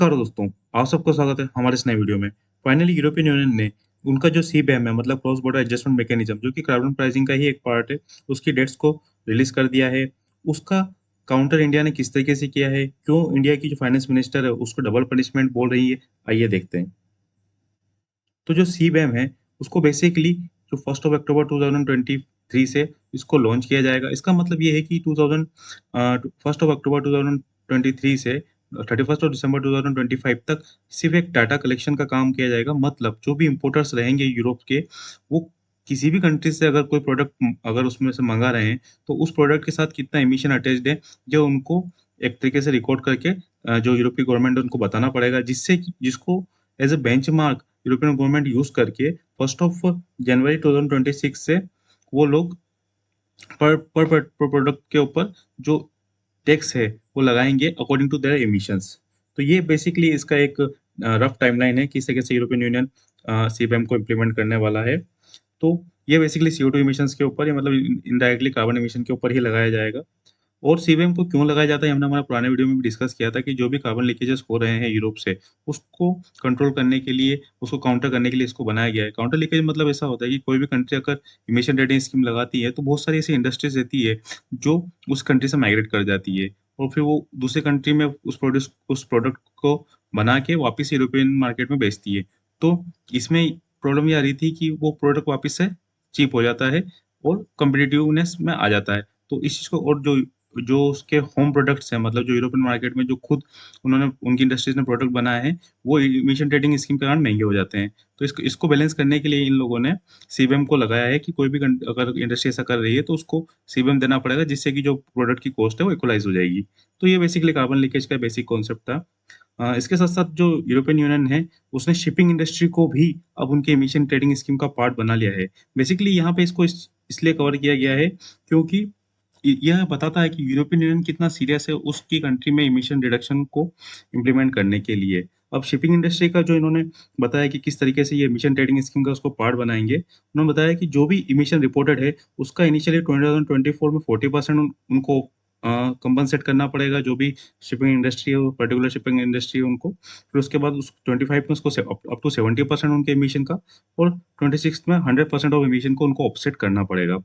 नमस्कार दोस्तों, आप सबका स्वागत है हमारे इस नए वीडियो में। फाइनली यूरोपियन यूनियन ने उनका जो सीबैम है मतलब क्रॉस बॉर्डर एडजस्टमेंट मैकेनिज्म जो कि कार्बन प्राइसिंग का ही एक पार्ट है, उसकी डेट्स को रिलीज़ कर दिया है। उसका काउंटर इंडिया ने किस तरीके से किया है, क्यों इंडिया की जो फाइनेंस मिनिस्टर है उसको डबल पनिशमेंट बोल रही है, आइए देखते हैं। तो जो सीबैम है, उसको बेसिकली जो 1st ऑफ अक्टूबर 2023 से इसको लॉन्च किया जाएगा। इसका मतलब ये है कि 1st ऑफ अक्टूबर 2023 से 31st ऑफ दिसंबर 2025 तक सिर्फ़ एक डाटा कलेक्शन का काम किया जाएगा। मतलब जो भी इम्पोर्टर्स रहेंगे यूरोप के, वो किसी भी कंट्री से अगर कोई प्रोडक्ट अगर उसमें से मँगा रहे हैं, तो उस प्रोडक्ट के साथ कितना एमिशन अटैच्ड है, ये उनको एक तरीके से रिकॉर्ड करके जो यूरोप की गवर्नमेंट है उनको बताना पड़ेगा, जिससे कि जिसको as a benchmark European government use करके 1st ऑफ जनवरी 2026 से वो लोग पर प्रोडक्ट के ऊपर जो टैक्स है, वो लगाएँगे अकॉर्डिंग टू देयर एमिशंस। तो ये बेसिकली इसका एक रफ टाइमलाइन है, किस तरीके से यूरोपियन यूनियन सीबैम को इम्प्लीमेंट करने वाला है। तो ये बेसिकली CO2 एमिशंस के ऊपर या मतलब इनडायरेक्टली कार्बन एमिशन के ऊपर ही लगाया जाएगा। और सीबीएम को क्यों लगाया जाता है, हमने हमारे पुराने वीडियो में भी डिस्कस किया था कि जो भी कार्बन लीकेजेस हो रहे हैं यूरोप से, उसको कंट्रोल करने के लिए, उसको काउंटर करने के लिए इसको बनाया गया है। काउंटर लीकेज मतलब ऐसा होता है कि कोई भी कंट्री अगर इमिशन ट्रेडिंग स्कीम लगाती है, तो बहुत सारी ऐसी इंडस्ट्रीज़ रहती है, जो उस कंट्री से माइग्रेट कर जाती है और फिर वो दूसरे कंट्री में उस प्रोडक्ट को बना के वापस यूरोपियन मार्केट में बेचती है। तो इसमें प्रॉब्लम ये आ रही थी कि वो प्रोडक्ट वापस से चीप हो जाता है और कॉम्पिटिटिवनेस में आ जाता है। तो इस चीज़ को और जो जो उसके होम प्रोडक्ट्स हैं मतलब जो यूरोपियन मार्केट में जो खुद उन्होंने उनकी इंडस्ट्रीज़ ने प्रोडक्ट बनाए हैं, वो इमिशन ट्रेडिंग स्कीम के कारण महँगे हो जाते हैं। तो इसको इसको बैलेंस करने के लिए इन लोगों ने सीबीएम को लगाया है कि कोई भी अगर इंडस्ट्री ऐसा कर रही है तो उसको सीबीएम देना पड़ेगा, जिससे कि जो प्रोडक्ट की कॉस्ट है वो इक्वलाइज़ हो जाएगी। तो ये बेसिकली कार्बन लीकेज का बेसिक कॉन्सेप्ट था। इसके साथ-साथ जो यूरोपियन यूनियन है, उसने शिपिंग इंडस्ट्री को भी अब उनके इमिशन ट्रेडिंग स्कीम का पार्ट बना लिया है। बेसिकली यहाँ पे इसको इसलिए कवर किया गया है क्योंकि यह बताता है कि यूरोपियन यूनियन कितना सीरियस है उसकी कंट्री में इमिशन रिडक्शन को इम्प्लीमेंट करने के लिए। अब शिपिंग इंडस्ट्री का जो इन्होंने बताया कि किस तरीके से ये इमिशन ट्रेडिंग स्कीम का उसको पार्ट बनाएँगे। उन्होंने बताया कि जो भी इमिशन रिपोर्टेड है, उसका इनिशियली 2024 में 40% उनको कंपनसेट करना पड़ेगा, जो भी शिपिंग इंडस्ट्री है, वो पर्टिकुलर शिपिंग इंडस्ट्री है उनको। फिर उसके बाद उस 25 में उसको अप टू 70% उनके इमिशन का और 26 में 100% ऑफ इमिशन को उनको ऑफसेट करना पड़ेगा।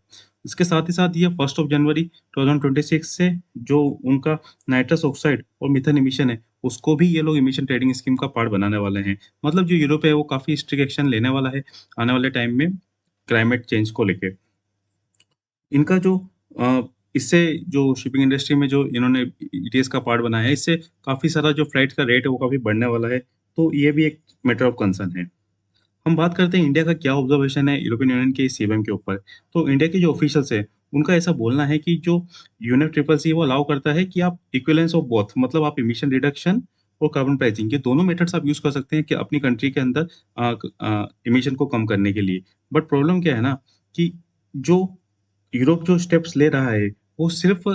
इसके साथ ही साथ ये 1st ऑफ जनवरी 2026 से जो उनका नाइट्रस ऑक्साइड और मीथेन इमिशन है, उसको भी ये लोग इमिशन ट्रेडिंग स्कीम का पार्ट बनाने वाले हैं। मतलब जो यूरोप है, वो काफ़ी स्ट्रिक्ट एक्शन लेने वाला है, आने वाले टाइम में क्लाइमेट चेंज को लेके। इनका जो इससे जो शिपिंग इंडस्ट्री में जो इन्होंने ईटीएस का पार्ट बनाया है, इससे काफ़ी सारा जो फ्लाइट का रेट है, वो काफ़ी बढ़ने वाला है। तो ये भी एक मैटर ऑफ कंसर्न है। हम बात करते हैं इंडिया का क्या ऑब्जर्वेशन है यूरोपियन यूनियन के इस सीबीएम के ऊपर। तो इंडिया के जो ऑफिशियल्स हैं, उनका ऐसा बोलना है कि जो यूनेप ट्रिपल सी वो अलाउ करता है कि आप इक्विवेलेंस ऑफ बोथ मतलब आप इमिशन रिडक्शन और कार्बन प्राइसिंग ये दोनों मेथड्स आप यूज़ कर सकते हैं कि अपनी कंट्री के अंदर इमिशन को कम करने के लिए। बट प्रॉब्लम क्या है ना कि जो यूरोप जो स्टेप्स ले रहा है, वो सिर्फ़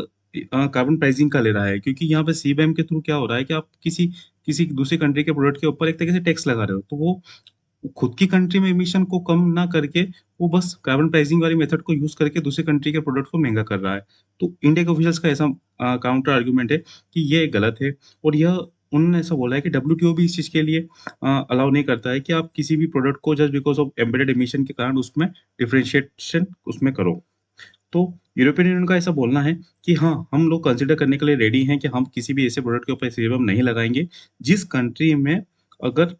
कार्बन प्राइसिंग का ले रहा है क्योंकि यहाँ पे सीबीएम के थ्रू क्या हो रहा है कि आप किसी किसी दूसरी कंट्री के प्रोडक्ट के ऊपर एक तरीके से टैक्स लगा रहे हो। तो वो खुद की कंट्री में एमिशन को कम ना करके, वो बस कार्बन प्राइसिंग वाली मेथड को यूज़ करके दूसरी कंट्री के प्रोडक्ट को महँगा कर रहा है। तो इंडिया के ऑफिशियल्स का ऐसा काउंटर आर्गुमेंट है कि ये गलत है और यह उन्होंने ऐसा बोला है कि डब्ल्यूटीओ भी इस चीज़ के लिए अलाउ नहीं करता है कि आप किसी भी प्रोडक्ट को just because of embedded emission के कारण उसमें डिफरेंशिएशन उसमें करो। तो यूरोपियन यूनियन का ऐसा बोलना है कि हाँ, हम लोग कंसिडर करने के लिए रेडी हैं कि हम किसी भी ऐसे प्रोडक्ट के ऊपर सीबीएम नहीं लगाएँगे, जिस कंट्री में अगर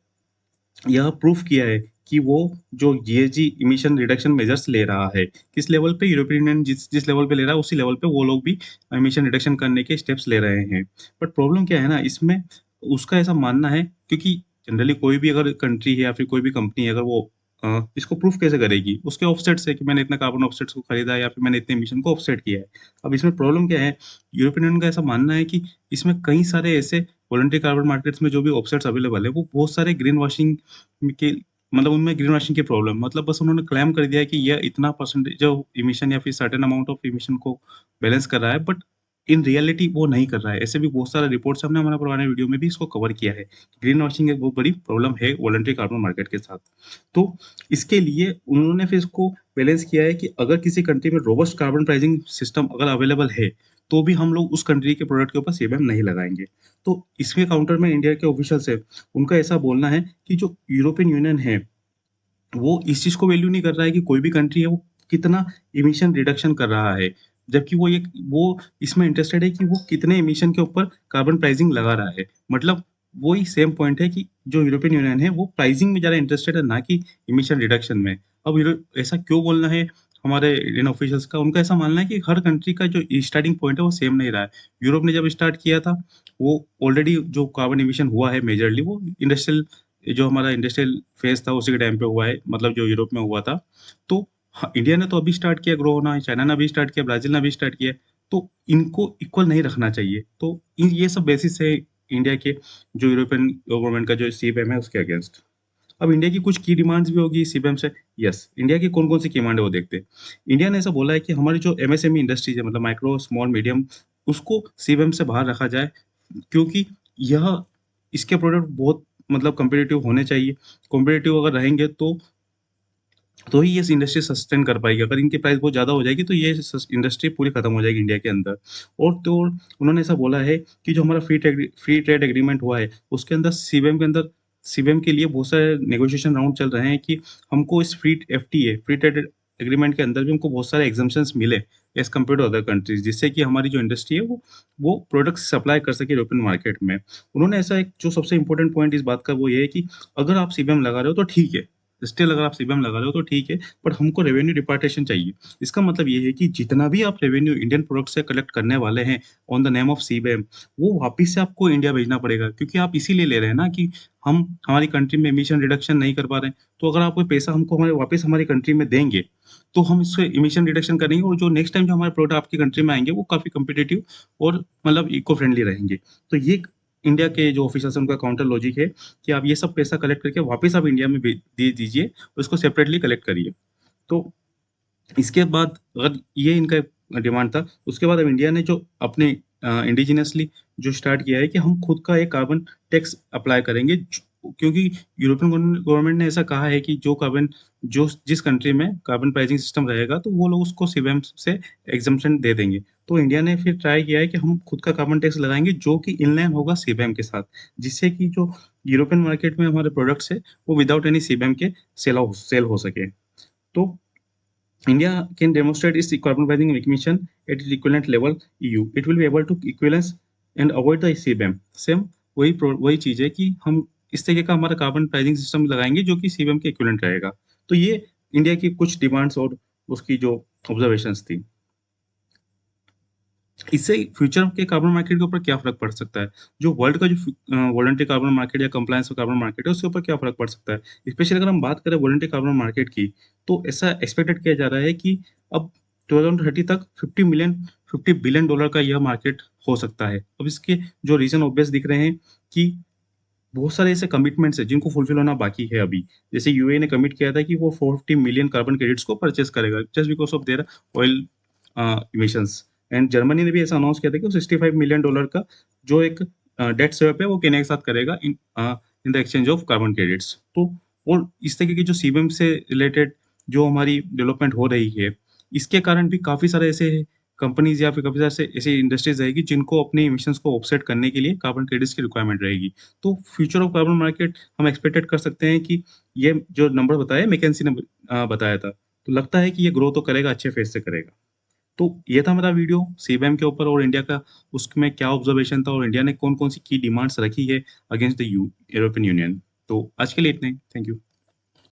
यह प्रूफ किया है कि वो जो जीएसजी इमिशन रिडक्शन मेजर्स ले रहा है, किस लेवल पे यूरोपियन यूनियन जिस जिस लेवल पे ले रहा है, उसी लेवल पे वो लोग भी इमिशन रिडक्शन करने के स्टेप्स ले रहे हैं। बट प्रॉब्लम क्या है ना, इसमें उसका ऐसा मानना है क्योंकि जनरली कोई भी अगर कंट्री है या फिर कोई भी कंपनी है, अगर वो इसको प्रूफ कैसे करेगी? उसके ऑफसेट्स है कि मैंने इतना कार्बन ऑफसेट्स को खरीदा है या फिर मैंने इतने इमिशन को ऑफसेट किया है। अब इसमें प्रॉब्लम क्या है, यूरोपियन यूनियन का ऐसा मानना है कि इसमें कई सारे ऐसे वॉलंटरी कार्बन मार्केट्स में जो भी ऑफसेट्स अवेलेबल है, वो बहुत सारे ग्रीन वॉशिंग के मतलब उनमें ग्रीन वॉशिंग की प्रॉब्लम मतलब बस उन्होंने क्लेम कर दिया है कि यह इतना परसेंटेज ऑफ इमिशन या फिर सर्टेन अमाउंट ऑफ इमिशन को बैलेंस कर रहा है, बट इन रियलिटी वो नहीं कर रहा है। ऐसे भी बहुत सारे रिपोर्ट्स हमने हमारे पुराने वीडियो में भी इसको कवर किया है। ग्रीन वॉशिंग एक बहुत बड़ी प्रॉब्लम है वॉलंटरी कार्बन मार्केट के साथ। तो इसके लिए उन्होंने फिर इसको बैलेंस किया है कि अगर किसी कंट्री में रोबस्ट कार्बन प्राइसिंग सिस्टम अगर अवेलेबल है, तो भी हम लोग उस कंट्री के प्रोडक्ट के ऊपर सीबैम नहीं लगाएँगे। तो इसके काउंटर में इंडिया के ऑफिशियल्स है, उनका ऐसा बोलना है कि जो यूरोपियन यूनियन है, वो इस चीज़ को वैल्यू नहीं कर रहा है कि कोई भी कंट्री है वो कितना एमिशन रिडक्शन कर रहा है। जबकि वो इसमें इंटरेस्टेड है कि वो कितने एमिशन के ऊपर कार्बन प्राइसिंग लगा रहा है। मतलब वही सेम पॉइंट है कि जो यूरोपियन यूनियन है वो प्राइसिंग में ज़्यादा इंटरेस्टेड है, ना कि एमिशन रिडक्शन में। अब ऐसा क्यों बोलना है हमारे इंडियन ऑफिशियल्स का? उनका ऐसा मानना है कि हर कंट्री का जो स्टार्टिंग पॉइंट है वो सेम नहीं रहा है। यूरोप ने जब स्टार्ट किया था, वो ऑलरेडी जो कार्बन एमिशन हुआ है मेजरली वो जो हमारा इंडस्ट्रियल फेज़ था उसी के टाइम पे हुआ है, मतलब जो यूरोप में हुआ था। तो इंडिया ने तो अभी स्टार्ट किया ग्रो होना, चाइना ने अभी स्टार्ट किया, ब्राज़ील ने अभी स्टार्ट किया, तो इनको इक्वल नहीं रखना चाहिए। तो ये सब बेसिस है इंडिया के जो यूरोपियन गवर्नमेंट का जो सीबैम है उसके अगेंस्ट। अब इंडिया की कुछ की डिमांड्स भी होगी सीबैम से। यस, इंडिया की कौन-कौन सी डिमांड है वो देखते हैं। इंडिया ने ऐसा बोला है कि हमारी जो एमएसएमई इंडस्ट्रीज़ है, मतलब माइक्रो, स्मॉल, मीडियम, उसको सीबैम से बाहर रखा जाए, क्योंकि यह इसके प्रोडक्ट बहुत मतलब कॉम्पिटिटिव होने चाहिए। कॉम्पिटिटिव अगर रहेंगे तो ही ये इंडस्ट्री सस्टेन कर पाएगी। अगर इनकी प्राइस बहुत ज़्यादा हो जाएगी तो ये इंडस्ट्री पूरी खत्म हो जाएगी इंडिया के अंदर। और तो और उन्होंने ऐसा बोला है कि जो हमारा फ्री ट्रेड एग्रीमेंट हुआ है उसके अंदर सीबैम के लिए बहुत सारे नेगोशिएशन राउंड चल रहे हैं कि हमको इस free FTA free trade agreement के अंदर भी हमको बहुत सारे एग्जम्पशंस मिले as compare to other countries, जिससे कि हमारी जो इंडस्ट्री है वो प्रोडक्ट्स सप्लाई कर सके यूरोपियन मार्केट में। उन्होंने ऐसा एक जो सबसे इंपॉर्टेंट पॉइंट इस बात का वो ये है कि अगर आप सीबीएम लगा रहे हो तो ठीक है, स्टिल अगर आप सीबीएम लगा रहे हो तो ठीक है, बट हमको रेवेन्यू डिपार्टेशन चाहिए। इसका मतलब ये है कि जितना भी आप रेवेन्यू इंडियन प्रोडक्ट से कलेक्ट करने वाले हैं on the name of CBM, वो वापिस से आपको इंडिया भेजना पड़ेगा, क्योंकि आप इसीलिए ले रहे हैं ना कि हम हमारी कंट्री में एमिशन रिडक्शन नहीं कर पा रहे हैं। तो अगर आप कोई पैसा हमको हमारे वापस हमारी कंट्री में देंगे, तो हम इससे एमिशन रिडक्शन करेंगे और जो नेक्स्ट टाइम जो हमारे प्रोडक्ट आपकी कंट्री में आएँगे वो काफ़ी कॉम्पिटिटिव और मतलब इको फ्रेंडली रहेंगे। तो ये इंडिया के जो ऑफिसर्स हैं उनका काउंटर लॉजिक है कि आप ये सब पैसा कलेक्ट करके वापस आप इंडिया में दे दीजिए, उसको सेपरेटली कलेक्ट करिए। तो इसके बाद अगर ये इनका डिमांड था, उसके बाद अब इंडिया ने जो अपने इंडिजिनियसली जो स्टार्ट किया है कि हम खुद का एक कार्बन टैक्स अप्लाई करेंगे, क्योंकि यूरोपियन गवर्नमेंट ने ऐसा कहा है कि जो जिस कंट्री में कार्बन प्राइसिंग सिस्टम रहेगा तो वो लोग उसको सीबीएम से एग्जम्पशन दे देंगे। तो इंडिया ने फिर ट्राई किया है कि हम खुद का कार्बन टैक्स लगाएंगे जो कि इनलाइन होगा सीबीएम के साथ, जिससे कि जो यूरोपियन मार्केट में हमारे प्रोडक्ट्स है वो विदाउट एनी सीबीएम के सेल हो सके। तो India can demonstrate its carbon pricing emission at its equivalent level EU. It will be able to equivalence and avoid the CBAM. Same वही चीज़ है कि हम इस तरीके का हमारा कार्बन प्राइसिंग सिस्टम लगाएँगे जो कि सीबीएम के इक्विवेलेंट रहेगा। तो ये इंडिया की कुछ डिमांड्स और उसकी जो ऑब्जर्वेशंस थी। इससे फ्यूचर के कार्बन मार्केट के ऊपर क्या फ़र्क पड़ सकता है? जो वर्ल्ड का जो वॉलंटरी कार्बन मार्केट या कंप्लायंस कार्बन मार्केट है, उसके ऊपर क्या फ़र्क पड़ सकता है? स्पेशली अगर हम बात करें वॉलंटरी कार्बन मार्केट की, तो ऐसा एक्सपेक्टेड किया जा रहा है कि अब 2030 तक 50 बिलियन डॉलर का यह मार्केट हो सकता है। अब इसके जो रीज़न ऑब्वियस दिख रहे हैं कि बहुत सारे ऐसे कमिटमेंट्स हैं जिनको फुलफिल होना बाकी है अभी। जैसे यूएई ने कमिट किया था कि वो 450 मिलियन कार्बन क्रेडिट्स को परचेज़ करेगा just because of their oil emissions. And Germany ने भी ऐसा अनाउंस किया था कि वो $65 मिलियन का जो एक डेट स्वैप है वो केन्या के साथ करेगा in the exchange of carbon credits. तो और इस तरीके की जो सीबीएम से रिलेटेड जो हमारी डेवलपमेंट हो रही है, इसके कारण भी काफ़ी सारे ऐसे कंपनीज़ या फिर काफ़ी सारे ऐसी इंडस्ट्रीज़ रहेगी जिनको अपने इमिशंस को ऑफसेट करने के लिए कार्बन क्रेडिट्स की रिक्वायरमेंट रहेगी। तो फ्यूचर ऑफ कार्बन मार्केट हम एक्सपेक्टेड कर सकते हैं कि ये जो नंबर बताया मैकेंजी ने बताया था, तो लगता है कि ये ग्रो तो करेगा, अच्छे फेज़ से करेगा। तो ये था मेरा वीडियो सीबैम के ऊपर और इंडिया का उसमें क्या ऑब्जर्वेशन था और इंडिया ने कौन-कौन सी की डिमांड्स रखी है अगेंस्ट द यूरोपियन यूनियन। तो आज के लिए इतना ही। Thank you.